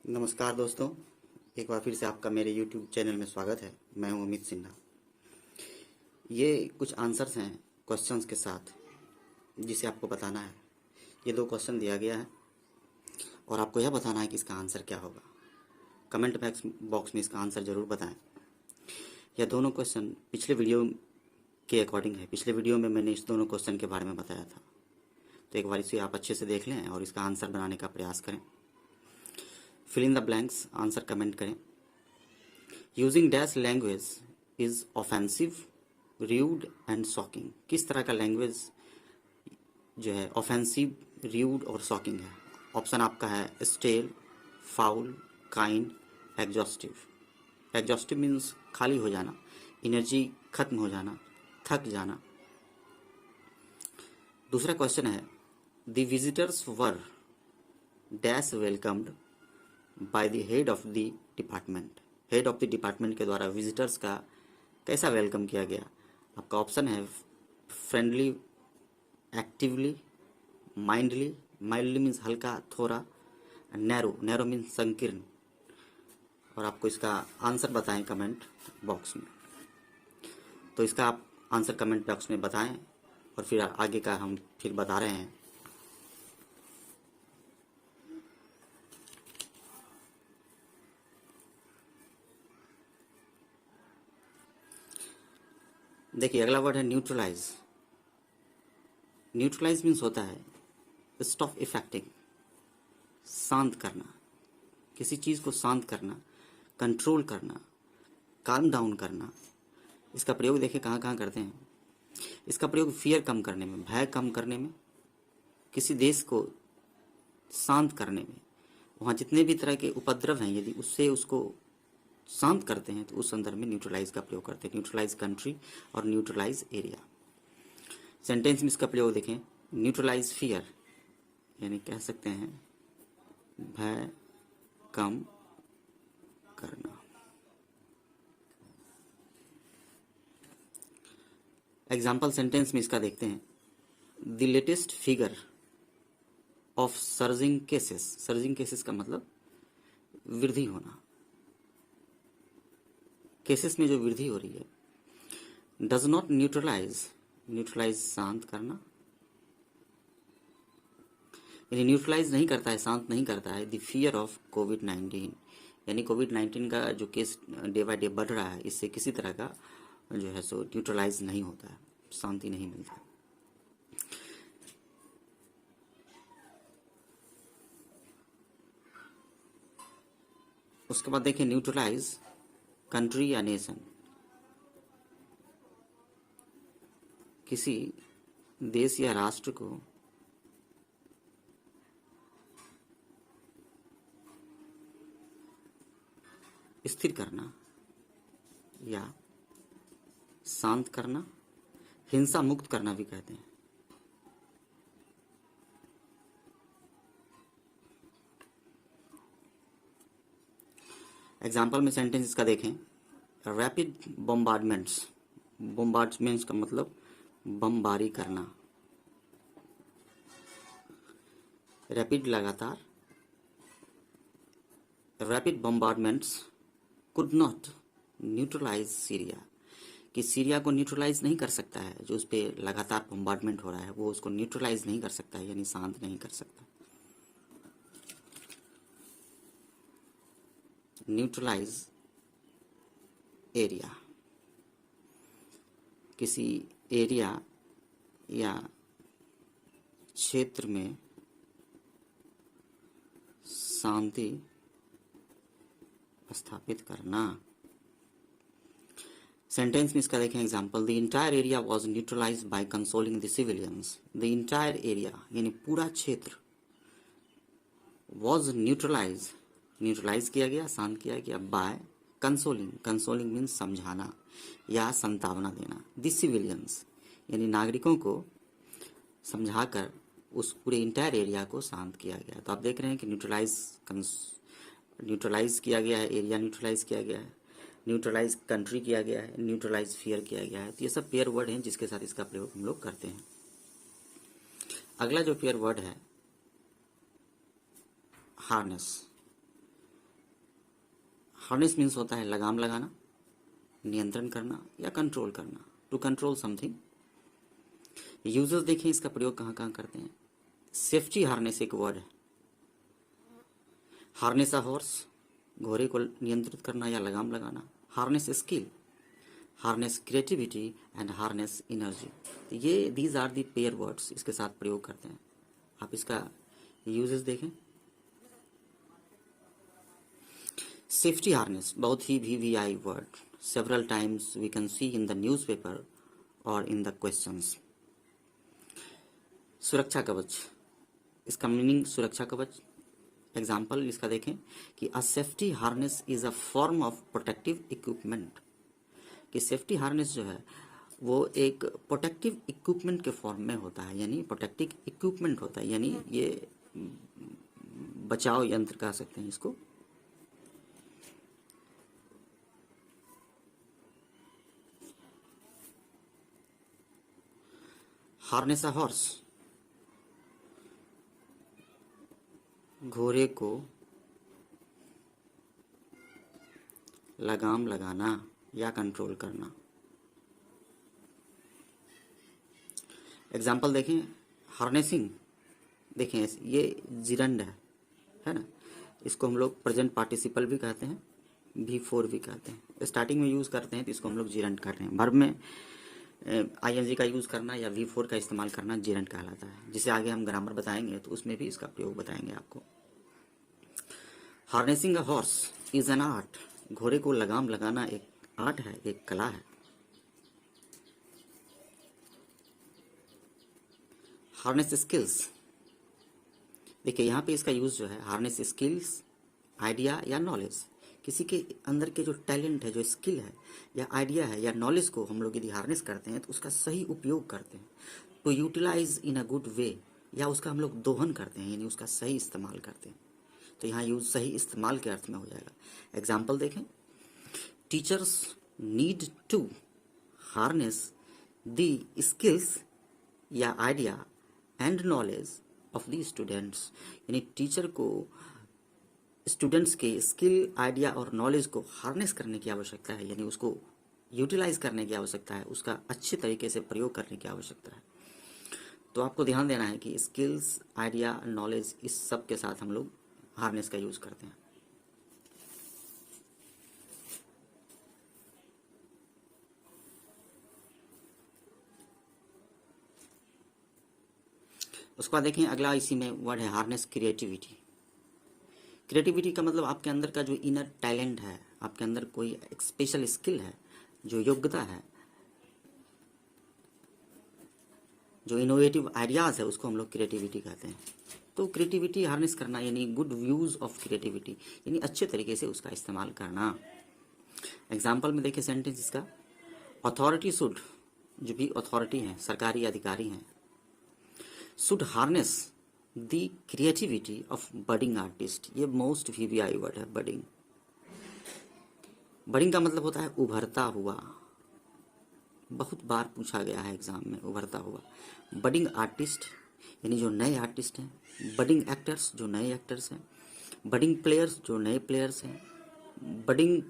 नमस्कार दोस्तों, एक बार फिर से आपका मेरे YouTube चैनल में स्वागत है। मैं हूं अमित सिन्हा। ये कुछ आंसर्स हैं क्वेश्चंस के साथ जिसे आपको बताना है। ये 2 क्वेश्चन दिया गया है और आपको यह बताना है कि इसका आंसर क्या होगा। कमेंट बॉक्स में इसका आंसर ज़रूर बताएं। यह दोनों क्वेश्चन पिछले वीडियो के अकॉर्डिंग है। पिछले वीडियो में मैंने इस दोनों क्वेश्चन के बारे में बताया था, तो एक बार इसे आप अच्छे से देख लें और इसका आंसर बनाने का प्रयास करें। Fill in the blanks, answer comment करें। Using dash language is offensive, rude and shocking. किस तरह का लैंग्वेज जो है ऑफेंसिव, रूड और शॉकिंग है? ऑप्शन आपका है stale, foul, kind, exhaustive. Exhaustive means खाली हो जाना, एनर्जी खत्म हो जाना, थक जाना। दूसरा क्वेश्चन है the visitors were dash welcomed by the head of the department. Head of the department के द्वारा विजिटर्स का कैसा वेलकम किया गया? आपका ऑप्शन है फ्रेंडली, एक्टिवली, माइंडली। माइल्डली मीन्स हल्का, थोड़ा, नैरो, नैरो मीन्स संकीर्ण। और आपको इसका आंसर बताएं कमेंट बॉक्स में। तो इसका आप आंसर कमेंट बॉक्स में बताएं और फिर आगे का हम फिर बता रहे हैं। देखिए, अगला वर्ड है न्यूट्रलाइज। न्यूट्रलाइज मीन्स होता है स्टॉप इफेक्टिंग, शांत करना, किसी चीज़ को शांत करना, कंट्रोल करना, काम डाउन करना। इसका प्रयोग देखिए कहाँ कहाँ करते हैं। इसका प्रयोग फियर कम करने में, भय कम करने में, किसी देश को शांत करने में। वहाँ जितने भी तरह के उपद्रव हैं, यदि उससे उसको शांत करते हैं तो उस संदर्भ में न्यूट्रलाइज का प्रयोग करते हैं। न्यूट्रलाइज कंट्री और न्यूट्रलाइज एरिया। सेंटेंस में इसका प्रयोग देखें, न्यूट्रलाइज फियर, यानी कह सकते हैं भय कम करना। एग्जाम्पल सेंटेंस में इसका देखते हैं, the latest figure of surging cases. Surging cases का मतलब वृद्धि होना, केसेस में जो वृद्धि हो रही है। डज नॉट न्यूट्रलाइज, न्यूट्रलाइज शांत करना, यानी न्यूट्रलाइज नहीं करता है, शांत नहीं करता है द फियर ऑफ कोविड-19, यानी कोविड-19 का जो केस डे बाय डे बढ़ रहा है, इससे किसी तरह का जो है सो न्यूट्रलाइज नहीं होता है, शांति नहीं मिलता। उसके बाद देखिए न्यूट्रलाइज कंट्री या नेशन। किसी देश या राष्ट्र को स्थिर करना या शांत करना, हिंसा मुक्त करना भी कहते हैं। एग्जाम्पल में सेंटेंस इसका देखें, रैपिड बम्बार्डमेंट्स। बम्बार्डमेंट्स का मतलब बमबारी करना, रैपिड लगातार। Rapid bombardments could not neutralise Syria, कि सीरिया को न्यूट्रलाइज नहीं कर सकता है। जो उस पर लगातार बम्बार्डमेंट हो रहा है वो उसको न्यूट्रलाइज नहीं कर सकता है, यानी शांत नहीं कर सकता। न्यूट्रलाइज एरिया, किसी एरिया या क्षेत्र में शांति स्थापित करना। सेंटेंस में इसका देखें example, the entire area was neutralize by consoling the civilians. The entire area यानी पूरा क्षेत्र, वॉज न्यूट्रलाइज, न्यूट्रलाइज किया गया, शांत किया गया, बाय कंसोलिंग। कंसोलिंग मीन्स समझाना या संतावना देना। द सिविलियंस यानी नागरिकों को समझाकर उस पूरे इंटायर एरिया को शांत किया गया। तो आप देख रहे हैं कि न्यूट्रलाइज किया गया है, एरिया न्यूट्रलाइज किया गया है, न्यूट्रलाइज कंट्री किया गया है, न्यूट्रलाइज फियर किया गया है। तो ये सब पेयर वर्ड हैं जिसके साथ इसका प्रयोग हम लोग करते हैं। अगला जो पेयर वर्ड है हार्नेस। हार्नेस मीन्स होता है लगाम लगाना, नियंत्रण करना या कंट्रोल करना, टू कंट्रोल समथिंग। यूजर्स देखें इसका प्रयोग कहाँ कहाँ करते हैं। सेफ्टी हार्नेस एक वर्ड है। हार्नेस अ हॉर्स, घोड़े को नियंत्रित करना या लगाम लगाना। Harness skill, harness creativity and harness energy. तो ये these are the pair words इसके साथ प्रयोग करते हैं। आप इसका यूजेस देखें। सेफ्टी हार्नेस बहुत ही VVI word, several times we can see in the newspaper और इन द क्वेश्चंस। सुरक्षा कवच, इसका मीनिंग सुरक्षा कवच। एग्जाम्पल इसका देखें कि अ safety harness is a form of protective equipment, कि सेफ्टी हार्नेस जो है वो एक प्रोटेक्टिव इक्विपमेंट के फॉर्म में होता है, यानी प्रोटेक्टिव इक्विपमेंट होता है, यानी ये बचाव यंत्र कह सकते हैं इसको। हार्नेस अ हॉर्स, घोड़े को लगाम लगाना या कंट्रोल करना। एग्जाम्पल देखें। हार्नेसिंग, देखें ये जिरंड है ना, इसको हम लोग प्रेजेंट पार्टिसिपल भी कहते हैं, V4 भी कहते हैं। स्टार्टिंग में यूज़ करते हैं तो इसको हम लोग जिरंड कहते हैं। वर्ब में ING का यूज़ करना या V4 का इस्तेमाल करना जिरंड कहलाता है, जिसे आगे हम ग्रामर बताएंगे तो उसमें भी इसका प्रयोग बताएंगे आपको। Harnessing a horse is an art, घोड़े को लगाम लगाना एक आर्ट है, एक कला है। हार्नेस स्किल्स, देखिए यहाँ पे इसका यूज़ जो है हार्नेस स्किल्स, आइडिया या नॉलेज। किसी के अंदर के जो टैलेंट है, जो स्किल है या आइडिया है या नॉलेज को हम लोग यदि हार्नेस करते हैं तो उसका सही उपयोग करते हैं, to utilize in a good way, या उसका हम लोग दोहन करते हैं, यानी उसका सही इस्तेमाल करते हैं। तो यहाँ यूज सही इस्तेमाल के अर्थ में हो जाएगा। एग्जाम्पल देखें। Teachers need to harness the skills या idea and knowledge of the students, यानी टीचर को स्टूडेंट्स के स्किल, आइडिया और नॉलेज को हार्नेस करने की आवश्यकता है, यानी उसको यूटिलाइज करने की आवश्यकता है, उसका अच्छे तरीके से प्रयोग करने की आवश्यकता है। तो आपको ध्यान देना है कि स्किल्स, आइडिया, नॉलेज, इस सब के साथ हम लोग हार्नेस का यूज करते हैं। उसके बाद देखें अगला इसी में वर्ड है हार्नेस क्रिएटिविटी। क्रिएटिविटी का मतलब आपके अंदर का जो इनर टैलेंट है, आपके अंदर कोई एक स्पेशल स्किल है, जो योग्यता है, जो इनोवेटिव आइडियाज़ है, उसको हम लोग क्रिएटिविटी कहते हैं। तो क्रिएटिविटी हार्नेस करना यानी गुड यूज ऑफ क्रिएटिविटी, यानी अच्छे तरीके से उसका इस्तेमाल करना। एग्जाम्पल में देखिए सेंटेंस इसका। अथॉरिटी शुड, जो भी अथॉरिटी हैं, सरकारी अधिकारी हैं, should harness the creativity of budding artist. ये मोस्ट VVI वर्ड है, बडिंग। बडिंग का मतलब होता है उभरता हुआ, बहुत बार पूछा गया है एग्जाम में, उभरता हुआ। बडिंग आर्टिस्ट यानी जो नए आर्टिस्ट हैं, बडिंग एक्टर्स जो नए एक्टर्स हैं, बडिंग प्लेयर्स जो नए प्लेयर्स हैं, बडिंग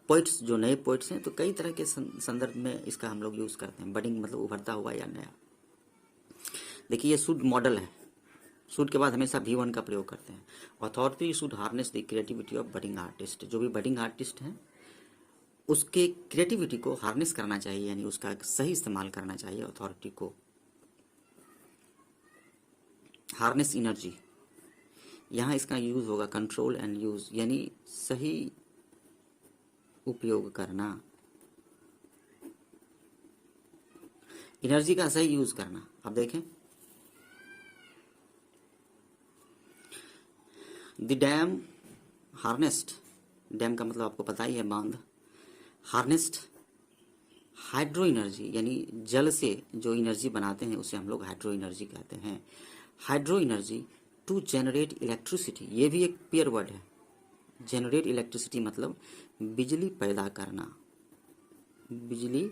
पोइट्स जो नए पोइट्स हैं। तो कई तरह के संदर्भ में इसका हम लोग यूज़ करते हैं। बडिंग मतलब उभरता हुआ या नया। देखिए ये शुड मॉडल है, शुड के बाद हमेशा V1 का प्रयोग करते हैं। Authority should harness the creativity of budding artist, जो भी बडिंग आर्टिस्ट हैं उसके क्रिएटिविटी को हार्नेस करना चाहिए, यानी उसका सही इस्तेमाल करना चाहिए अथॉरिटी को। हार्नेस एनर्जी, यहाँ इसका यूज होगा कंट्रोल एंड यूज, यानी सही उपयोग करना, एनर्जी का सही यूज करना। अब देखें द डैम हार्नेस्ड, डैम का मतलब आपको पता ही है, बांध। हार्नेस्ड हाइड्रो एनर्जी, यानी जल से जो एनर्जी बनाते हैं उसे हम लोग हाइड्रो एनर्जी कहते हैं। Hydro energy to generate electricity, ये भी एक पेयर वर्ड है। जनरेट इलेक्ट्रिसिटी मतलब बिजली पैदा करना, बिजली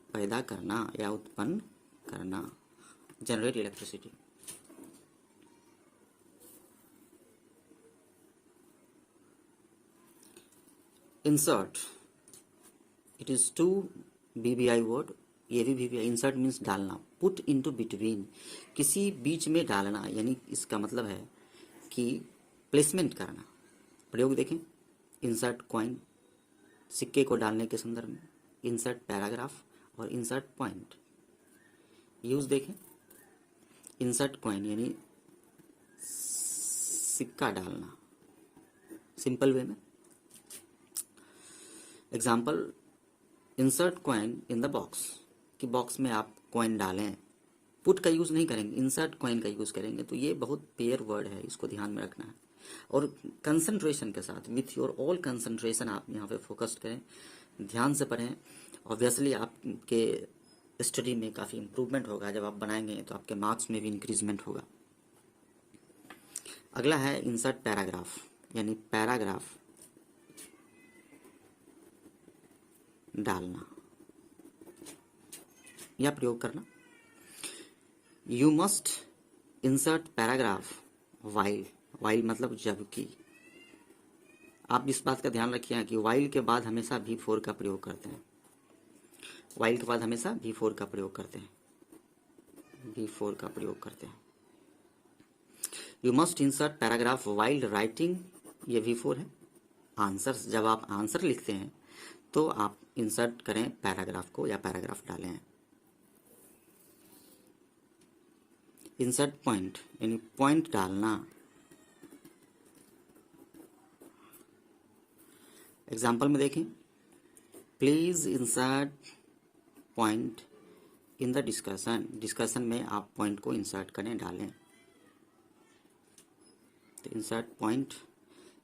पैदा करना या उत्पन्न करना, generate electricity. Insert, it is to BBI word, ये भी BBI। इंसर्ट मीन्स डालना, पुट इनटू बिटवीन, किसी बीच में डालना, यानी इसका मतलब है कि प्लेसमेंट करना। प्रयोग देखें, इंसर्ट कॉइन, सिक्के को डालने के संदर्भ में, इंसर्ट पैराग्राफ और इंसर्ट पॉइंट। यूज देखें, इंसर्ट कॉइन यानी सिक्का डालना सिंपल वे में। Example, insert coin in the box, कि बॉक्स में आप कॉइन डालें। पुट का यूज नहीं करेंगे, इंसर्ट कॉइन का यूज करेंगे। तो ये बहुत पेयर वर्ड है, इसको ध्यान में रखना है। और कंसंट्रेशन के साथ, विथ योर ऑल कंसंट्रेशन आप यहाँ पे फोकस्ड करें, ध्यान से पढ़ें। ऑब्वियसली आपके स्टडी में काफ़ी इंप्रूवमेंट होगा जब आप बनाएंगे, तो आपके मार्क्स में भी इंक्रीजमेंट होगा। अगला है इंसर्ट पैराग्राफ, यानी पैराग्राफ डालना या प्रयोग करना। You must insert paragraph while, while मतलब जबकि। आप इस बात का ध्यान रखिए कि वाइल के बाद हमेशा V4 का प्रयोग करते हैं, वाइल के बाद हमेशा V4 का प्रयोग करते हैं, V4 का प्रयोग करते हैं। You must insert paragraph while writing, ये V4 है। आंसर्स, जब आप आंसर लिखते हैं तो आप इंसर्ट करें पैराग्राफ को या पैराग्राफ डालें। इंसर्ट पॉइंट यानी पॉइंट डालना। एग्जाम्पल में देखें, please insert point in the discussion, discussion में आप पॉइंट को इंसर्ट करें, डालें। तो insert point,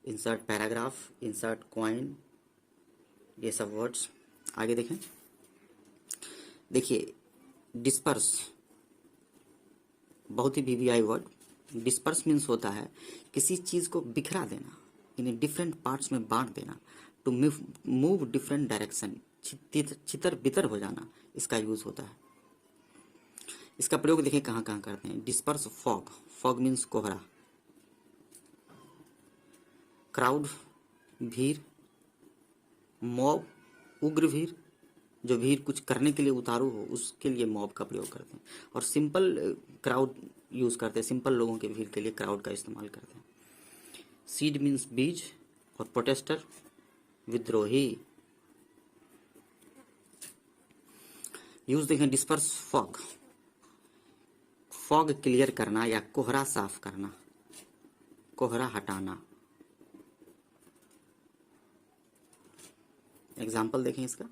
insert paragraph, insert coin, ये सब वर्ड्स। आगे देखें, देखिए डिस्पर्स, बहुत ही BBI वर्ड। डिस्पर्स मीन्स होता है किसी चीज को बिखरा देना, यानी डिफरेंट पार्ट्स में बांट देना। टू मूव डिफरेंट डायरेक्शन, छितर बितर हो जाना, इसका यूज होता है। इसका प्रयोग देखें कहाँ कहाँ करते हैं। डिस्पर्स फॉग, फॉग मीन्स कोहरा। क्राउड, भीड़। मॉब, उग्र भीड़, जो भीड़ कुछ करने के लिए उतारू हो, उसके लिए मॉब का प्रयोग करते हैं। और सिंपल क्राउड यूज करते हैं, सिंपल लोगों के भीड़ के लिए क्राउड का इस्तेमाल करते हैं। सीड मीन्स बीज, और प्रोटेस्टर विद्रोही। यूज देखें, डिस्पर्स फॉग, फॉग क्लियर करना या कोहरा साफ करना, कोहरा हटाना। एग्जाम्पल देखें इसका,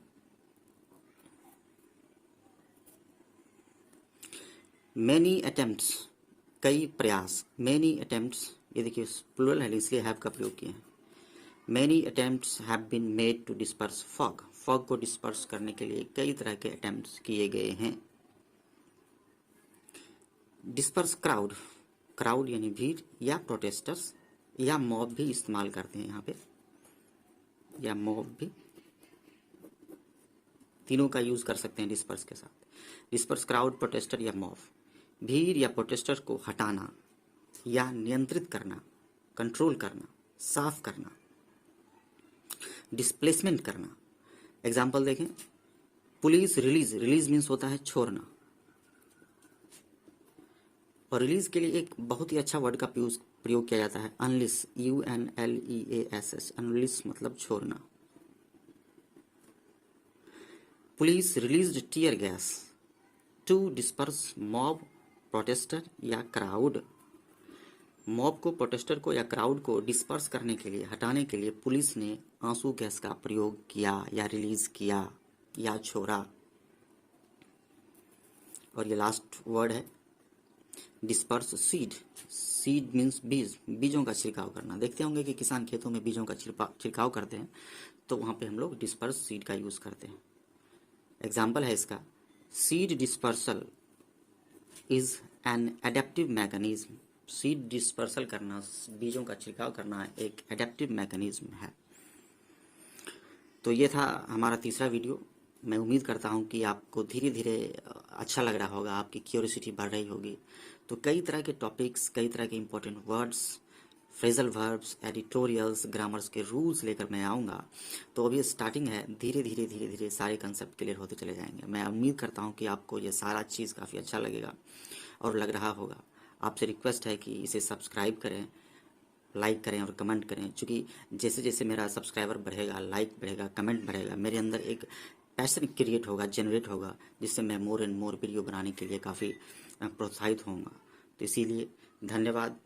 मैनी अटेम्प्ट्स, कई प्रयास। मैनी अटेम्प्ट्स, ये देखिए प्लूरल है इसलिए हैव का प्रयोग किए हैं। Many attempts have been made to disperse fog, fog को डिस्पर्स करने के लिए कई तरह के अटेम्प्ट्स किए गए हैं। डिस्पर्स क्राउड, क्राउड यानी भीड़, या प्रोटेस्टर्स या मॉब भी इस्तेमाल करते हैं यहाँ पे, या मॉब भी, तीनों का यूज कर सकते हैं डिस्पर्स के साथ। डिस्पर्स क्राउड, प्रोटेस्टर या मॉब। भीड़ या प्रोटेस्टर को हटाना या नियंत्रित करना, कंट्रोल करना, साफ करना। डिस्प्लेसमेंट करना। एग्जाम्पल देखें, पुलिस रिलीज, रिलीज मीन्स होता है छोड़ना। और रिलीज के लिए एक बहुत ही अच्छा वर्ड का प्रयोग किया जाता है, अनलिस, UNLEASS, अनलिस मतलब छोड़ना। Police released tear gas to disperse mob, protester या क्राउड। मॉब को, प्रोटेस्टर को या क्राउड को डिस्पर्स करने के लिए, हटाने के लिए पुलिस ने आंसू गैस का प्रयोग किया या रिलीज किया या छोड़ा। और ये लास्ट वर्ड है डिस्पर्स सीड, सीड मीन्स बीज, बीजों का छिड़काव करना। देखते होंगे कि किसान खेतों में बीजों का छिड़काव करते हैं, तो वहां पे हम लोग डिस्पर्स सीड का यूज करते हैं। एग्जाम्पल है इसका, seed dispersal is an adaptive mechanism. Seed dispersal करना, बीजों का छिड़काव करना एक एडेप्टिव मैकेनिज्म है। तो ये था हमारा तीसरा वीडियो। मैं उम्मीद करता हूँ कि आपको धीरे धीरे अच्छा लग रहा होगा, आपकी क्यूरियोसिटी बढ़ रही होगी। तो कई तरह के टॉपिक्स, कई तरह के important words phrasal verbs, editorials, grammars के रूल्स लेकर मैं आऊँगा। तो अभी स्टार्टिंग है, धीरे धीरे सारे कंसेप्ट क्लियर होते चले जाएंगे। मैं उम्मीद करता हूँ कि आपको ये सारा चीज़ काफ़ी अच्छा लगेगा और लग रहा होगा। आपसे रिक्वेस्ट है कि इसे सब्सक्राइब करें, लाइक करें और कमेंट करें, क्योंकि जैसे जैसे मेरा सब्सक्राइबर बढ़ेगा, लाइक बढ़ेगा, कमेंट बढ़ेगा, मेरे अंदर एक पैशन क्रिएट होगा, जनरेट होगा, जिससे मैं मोर एंड मोर वीडियो बनाने के लिए काफ़ी प्रोत्साहित होऊंगा। तो इसीलिए धन्यवाद।